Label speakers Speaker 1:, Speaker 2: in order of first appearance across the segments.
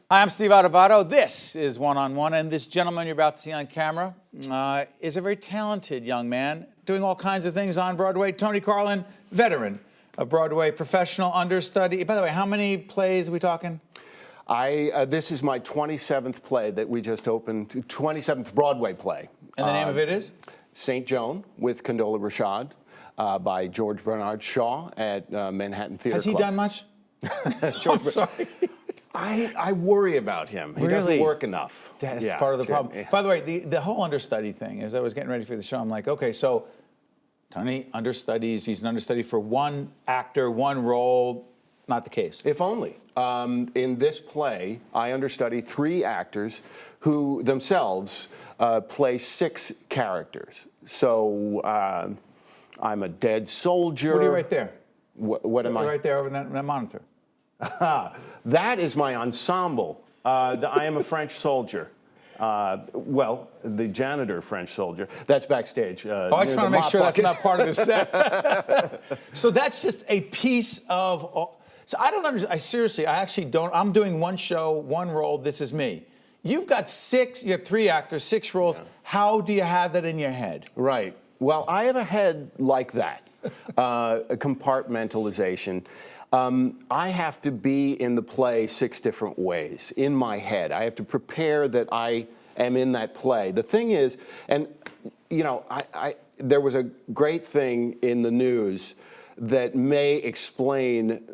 Speaker 1: Hi, I'm Steve Adubato. This is One on One, and this gentleman you're about to see on camera is a very talented young man doing all kinds of things on Broadway. Tony Carlin, veteran of Broadway, professional understudy. By the way, how many plays are we talking?
Speaker 2: This is my 27th play that we just opened, 27th Broadway play.
Speaker 1: And the name of it is?
Speaker 2: St. Joan with Condola Rashad by George Bernard Shaw at Manhattan Theatre
Speaker 1: Has he
Speaker 2: Club.
Speaker 1: done much?
Speaker 2: George,
Speaker 1: I'm sorry.
Speaker 2: I worry about him. He
Speaker 1: Really?
Speaker 2: doesn't work enough.
Speaker 1: That's part of the problem.
Speaker 2: Yeah.
Speaker 1: By the way, the whole understudy thing, as I was getting ready for the show, I'm like, okay, so Tony understudies, he's an understudy for one actor, one role. Not the case.
Speaker 2: If only. In this play, I understudy 3 actors who themselves play 6 characters. So I'm a dead soldier.
Speaker 1: What are you right there?
Speaker 2: What am I?
Speaker 1: Right there over that monitor.
Speaker 2: That is my ensemble. I am a French soldier. Well, the janitor French soldier. That's backstage.
Speaker 1: I just want to make sure that's not part of the set. So that's just a piece of... So I don't understand. I actually don't. I'm doing one show, one role. This is me. You've got 6, you have 3 actors, 6 roles. Yeah. How do you have that in your head?
Speaker 2: Right. Well, I have a head like that, a compartmentalization. I have to be in the play 6 different ways in my head. I have to prepare that I am in that play. The thing is, and you know, there was a great thing in the news that may explain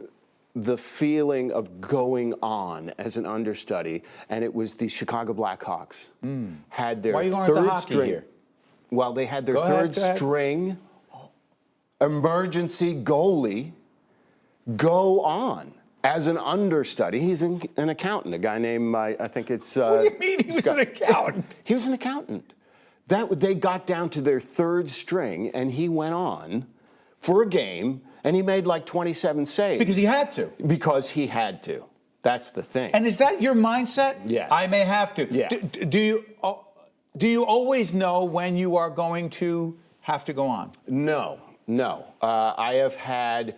Speaker 2: the feeling of going on as an understudy, and it was the Chicago Blackhawks had their
Speaker 1: Why are you going
Speaker 2: third
Speaker 1: into hockey
Speaker 2: string.
Speaker 1: here?
Speaker 2: Well, they had their third string emergency goalie go on as an understudy. He's an accountant, a guy named, I think it's...
Speaker 1: What do you mean he was an accountant?
Speaker 2: He was an accountant. They got down to their 3rd string, and he went on for a game, and he made like 27 saves.
Speaker 1: Because he had to.
Speaker 2: Because he had to. That's the thing.
Speaker 1: And is that your mindset?
Speaker 2: Yes.
Speaker 1: I may have to.
Speaker 2: Yeah.
Speaker 1: Do you always know when you are going to have to go on?
Speaker 2: No. I have had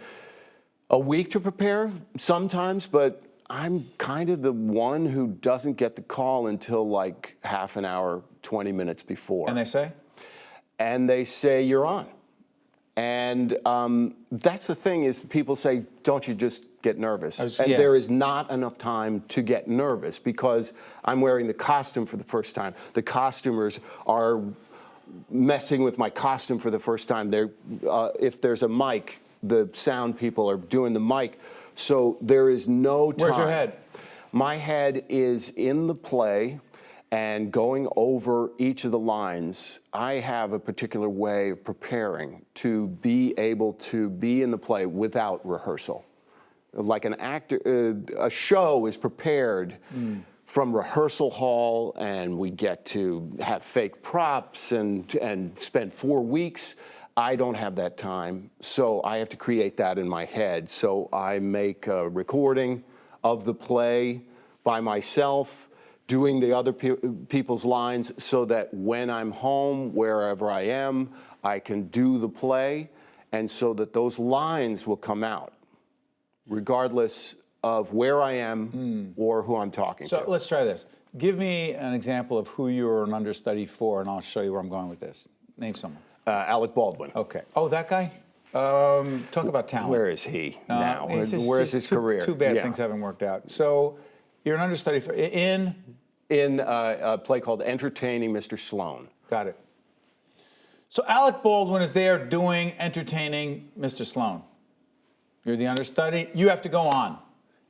Speaker 2: a week to prepare sometimes, but I'm kind of the one who doesn't get the call until like half an hour, 20 minutes before.
Speaker 1: And they say?
Speaker 2: And they say, you're on. And that's the thing is people say, don't you just get nervous? And there is not enough time to get nervous because I'm wearing the costume for the first time. The costumers are messing with my costume for the first time. If there's a mic, the sound people are doing the mic. So there is no time.
Speaker 1: Where's your head?
Speaker 2: My head is in the play and going over each of the lines. I have a particular way of preparing to be able to be in the play without rehearsal. Like an actor, a show is prepared from rehearsal hall, and we get to have fake props and spend 4 weeks. I don't have that time, so I have to create that in my head. So I make a recording of the play by myself, doing the other people's lines so that when I'm home, wherever I am, I can do the play, and so that those lines will come out, regardless of where I am or who I'm talking to.
Speaker 1: So let's try this. Give me an example of who you're an understudy for, and I'll show you where I'm going with this. Name someone.
Speaker 2: Alec Baldwin.
Speaker 1: Okay. Oh, that guy? Talk about talent.
Speaker 2: Where is he now? Where's his career?
Speaker 1: Too bad things haven't worked out. So you're an understudy for, in
Speaker 2: a play called Entertaining Mr. Sloan.
Speaker 1: Got it. So Alec Baldwin is there doing Entertaining Mr. Sloan. You're the understudy. You have to go on.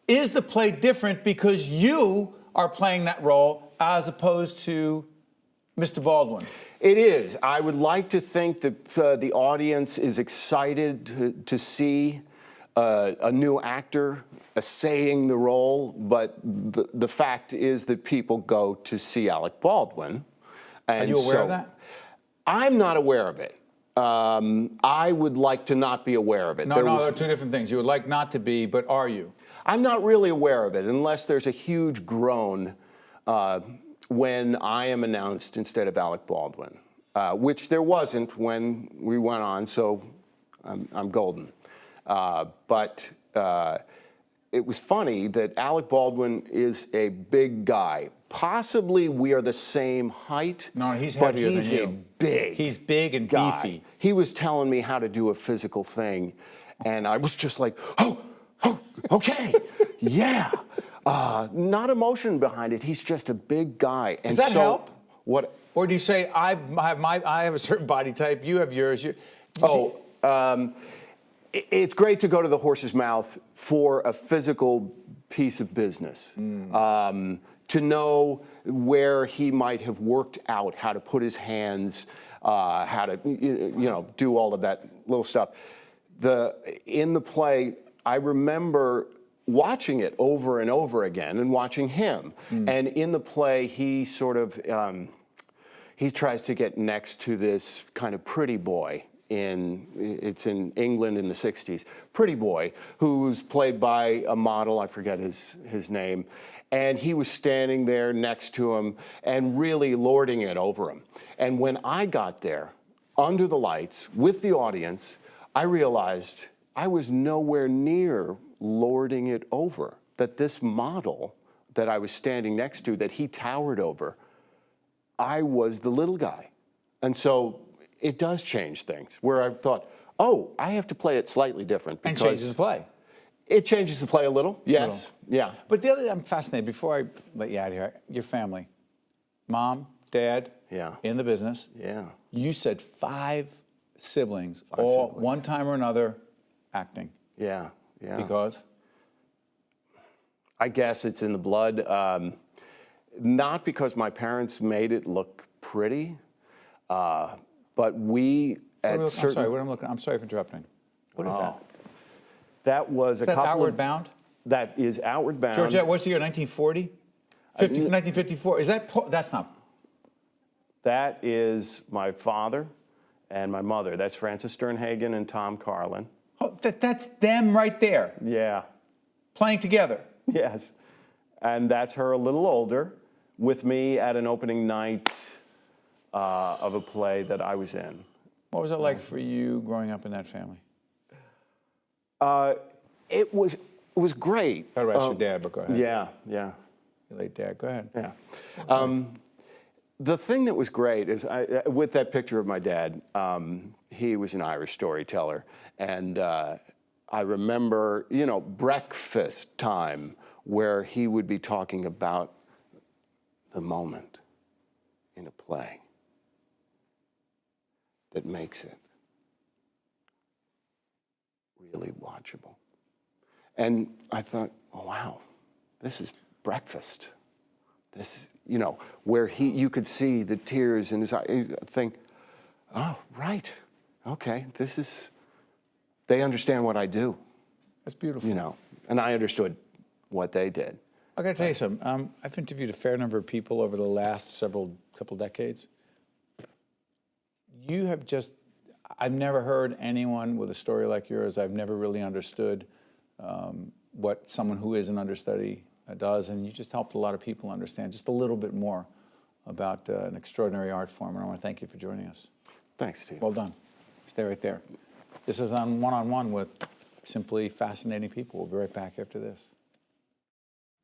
Speaker 1: Is the play different because you are playing that role as opposed to Mr. Baldwin?
Speaker 2: It is. I would like to think that the audience is excited to see a new actor saying the role, but the fact is that people go to see Alec Baldwin. And
Speaker 1: are you aware of that?
Speaker 2: I'm not aware of it. I would like to not be aware of it.
Speaker 1: No, there are 2 different things. You would like not to be, but are you?
Speaker 2: I'm not really aware of it unless there's a huge groan when I am announced instead of Alec Baldwin, which there wasn't when we went on, so I'm golden. But it was funny that Alec Baldwin is a big guy. Possibly we are the same height.
Speaker 1: No, he's
Speaker 2: but
Speaker 1: heavier
Speaker 2: he's
Speaker 1: than
Speaker 2: a
Speaker 1: you.
Speaker 2: big
Speaker 1: He's big and
Speaker 2: guy.
Speaker 1: beefy.
Speaker 2: He was telling me how to do a physical thing, and I was just like, oh, okay, yeah. Not emotion behind it. He's just a big guy. And
Speaker 1: Does that help?
Speaker 2: What?
Speaker 1: Or do you say, I have a certain body type, you have yours?
Speaker 2: It's great to go to the horse's mouth for a physical piece of business. To know where he might have worked out, how to put his hands, how to do all of that little stuff. In the play, I remember watching it over and over again and watching him. And in the play, he sort of he tries to get next to this kind of pretty boy. It's in England in the 60s. Pretty boy who's played by a model, I forget his name, and he was standing there next to him and really lording it over him. And when I got there, under the lights, with the audience, I realized I was nowhere near lording it over, that this model that I was standing next to, that he towered over, I was the little guy. And so it does change things, where I thought, oh, I have to play it slightly different.
Speaker 1: And changes the play.
Speaker 2: It changes the play a little, yes, yeah.
Speaker 1: But the other, I'm fascinated, before I let you out of here, your family, mom, dad, in the business.
Speaker 2: Yeah.
Speaker 1: You said 5 siblings, all
Speaker 2: siblings.
Speaker 1: one time or another acting.
Speaker 2: Yeah.
Speaker 1: Because?
Speaker 2: I guess it's in the blood. Not because my parents made it look pretty, but we at certain...
Speaker 1: I'm sorry for interrupting. What is that?
Speaker 2: That was
Speaker 1: Is that Outward Bound?
Speaker 2: That is Outward Bound.
Speaker 1: Georgette, what's the year, 1940? 1954. Is that, that's not...
Speaker 2: That is my father and my mother. That's Frances Sternhagen and Tom Carlin.
Speaker 1: Oh, that's them right there.
Speaker 2: Yeah.
Speaker 1: Playing together.
Speaker 2: Yes. And that's her a little older, with me at an opening night of a play that I was in.
Speaker 1: What was it like for you growing up in that family?
Speaker 2: It was great.
Speaker 1: I asked your dad, but go ahead.
Speaker 2: Yeah.
Speaker 1: Your late dad, go ahead.
Speaker 2: Yeah. The thing that was great is, with that picture of my dad, he was an Irish storyteller. And I remember, breakfast time, where he would be talking about the moment in a play that makes it really watchable. And I thought, oh, wow, this is breakfast. This, where you could see the tears in his eyes. I think, oh, right, okay, they understand what I do.
Speaker 1: That's beautiful.
Speaker 2: And I understood what they did.
Speaker 1: I got to tell you something. I've interviewed a fair number of people over the last couple decades. You have I've never heard anyone with a story like yours. I've never really understood what someone who is an understudy does, and you just helped a lot of people understand just a little bit more about an extraordinary art form, and I want to thank you for joining us.
Speaker 2: Thanks, Steve.
Speaker 1: Well done. Stay right there. This is on One-on-One with simply fascinating people. We'll be right back after this.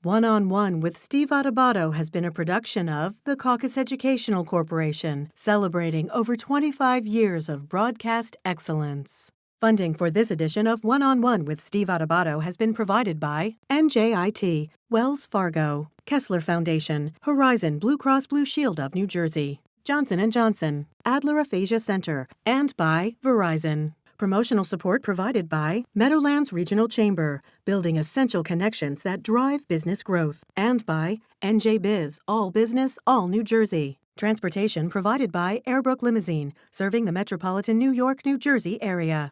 Speaker 3: One-on-One with Steve Adubato has been a production of the Caucus Educational Corporation, celebrating over 25 years of broadcast excellence. Funding for this edition of One-on-One with Steve Adubato has been provided by NJIT, Wells Fargo, Kessler Foundation, Horizon Blue Cross Blue Shield of New Jersey, Johnson & Johnson, Adler Aphasia Center, and by Verizon. Promotional support provided by Meadowlands Regional Chamber, building essential connections that drive business growth, and by NJ Biz, all business, all New Jersey. Transportation provided by Airbrook Limousine, serving the metropolitan New York, New Jersey area.